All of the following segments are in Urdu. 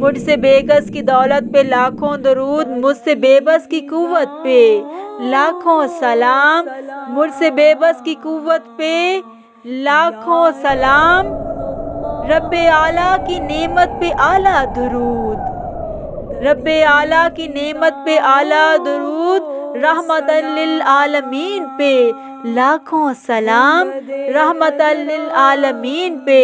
مجھ سے بے کس کی دولت پہ لاکھوں درود، مجھ سے بے بس کی قوت پہ لاکھوں سلام، مجھ سے بے بس کی قوت پہ لاکھوں سلام، رب اعلیٰ کی نعمت پہ اعلیٰ درود، رب اعلیٰ کی نعمت پہ اعلیٰ درود، رحمت للعالمین پہ لاکھوں سلام، رحمت للعالمین پہ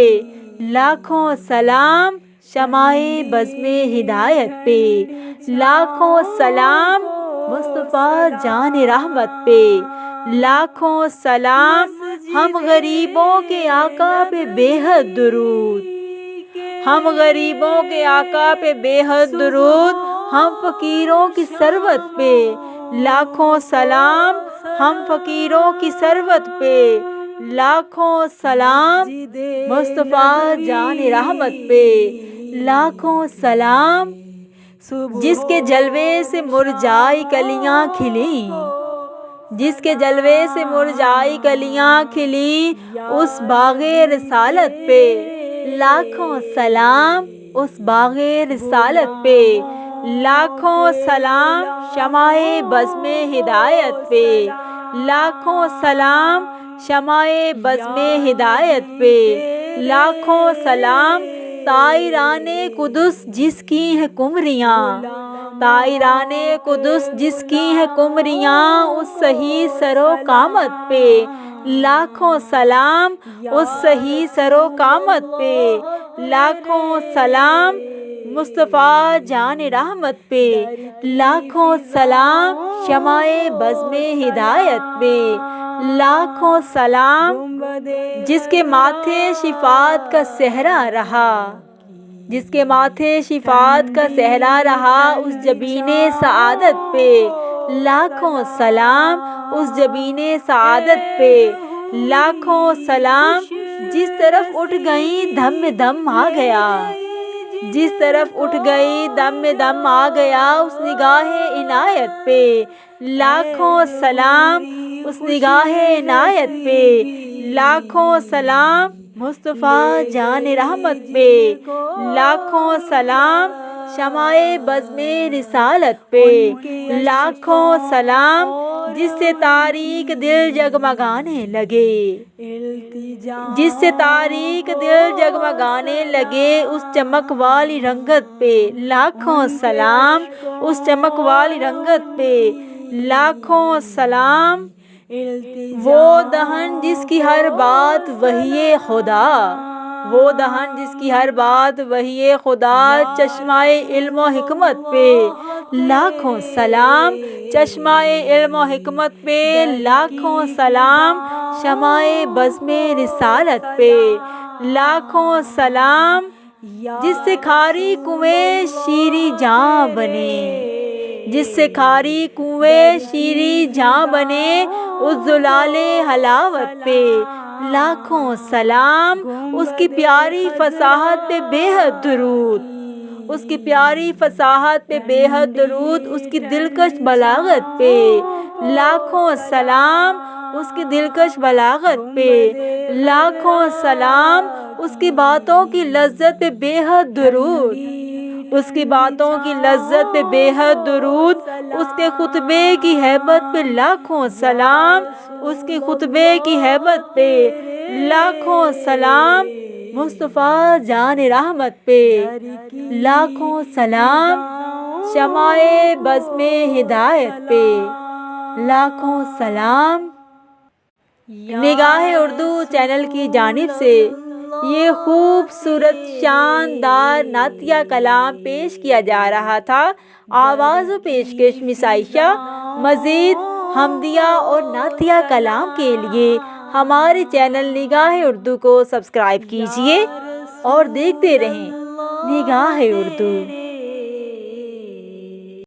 لاکھوں سلام، شمع بزم ہدایت پہ لاکھوں سلام، مصطفیٰ جان رحمت پہ لاکھوں سلام، ہم غریبوں کے آقا پہ بے حد درود، ہم غریبوں کے آقا پہ بے حد درود، ہم فقیروں کی ثروت پہ لاکھوں سلام، ہم فقیروں کی ثروت پہ لاکھوں سلام، مصطفیٰ جان رحمت پہ لاکھوں سلام، جس کے جلوے سے مرجائی کلیاں کھلیں، جس کے جلوے سے مرجائی کلیاں کھلیں، اس باغ رسالت پہ لاکھوں سلام، اس باغ رسالت پہ لاکھوں سلام، شمع بزم ہدایت پہ لاکھوں سلام، شمع بزم ہدایت پہ لاکھوں سلام، طائران قدس جس کی ہیں قمریاں، طائران قدس جس کی ہیں قمریاں، اس صحیح سر و قامت پہ لاکھوں سلام، اس صحیح سر و قامت پہ لاکھوں سلام، مصطفیٰ جان رحمت پہ لاکھوں سلام، شمع بزم ہدایت پہ لاکھوں سلام، جس کے ماتھے شفاعت کا صحرا رہا، جس کے ماتھے شفاعت کا صحرا رہا، اس جبین سعادت پہ لاکھوں سلام، اس جبین سعادت پہ لاکھوں سلام، جس طرف اٹھ گئی دم میں دم آ گیا، جس طرف اٹھ گئی دم میں دم آ گیا، اس نگاہ عنایت پہ لاکھوں سلام، اس نگاہ عنایت پہ لاکھوں سلام، مصطفیٰ جان رحمت پہ لاکھوں سلام، شمع بزم رسالت پہ لاکھوں سلام، جس سے تاریک دل جگمگانے لگے، جس سے تاریک دل جگمگانے لگے، اس چمک والی رنگت پہ لاکھوں سلام، اس چمک والی رنگت پہ لاکھوں سلام، وہ دہن جس کی ہر بات وحی خدا، وہ دہن جس کی ہر بات وحی خدا، چشمہ علم و حکمت پہ لاکھوں سلام، چشمہ علم و حکمت پہ لاکھوں سلام، شمع بزم رسالت پہ لاکھوں سلام، جس سے کھاری کنویں شیریں جاں بنے، جس سے کھاری کنویں شیریں جاں بنے، اس زلال حلاوت پہ لاکھوں سلام، اس کی پیاری فصاحت پہ بے حد درود، اس کی پیاری فصاحت پہ بے حد درود، اس کی دلکش بلاغت پہ لاکھوں سلام، اس کی دلکش بلاغت پہ لاکھوں سلام، اس کی باتوں کی لذت پہ بے حد درود، اس کی باتوں کی لذت پہ بے حد درود، اس کے خطبے کی ہیبت پہ لاکھوں سلام، اس کے خطبے کی ہیبت پہ لاکھوں سلام، مصطفیٰ جان رحمت پہ لاکھوں سلام، شمع بزم ہدایت پہ لاکھوں سلام۔ نگاہ اردو چینل کی جانب سے یہ خوبصورت شاندار نعتیہ کلام پیش کیا جا رہا تھا۔ آواز و پیشکش مس عائشہ۔ مزید حمدیہ اور نعتیہ کلام کے لیے ہمارے چینل نگاہ اردو کو سبسکرائب کیجیے اور دیکھتے رہیں نگاہ اردو۔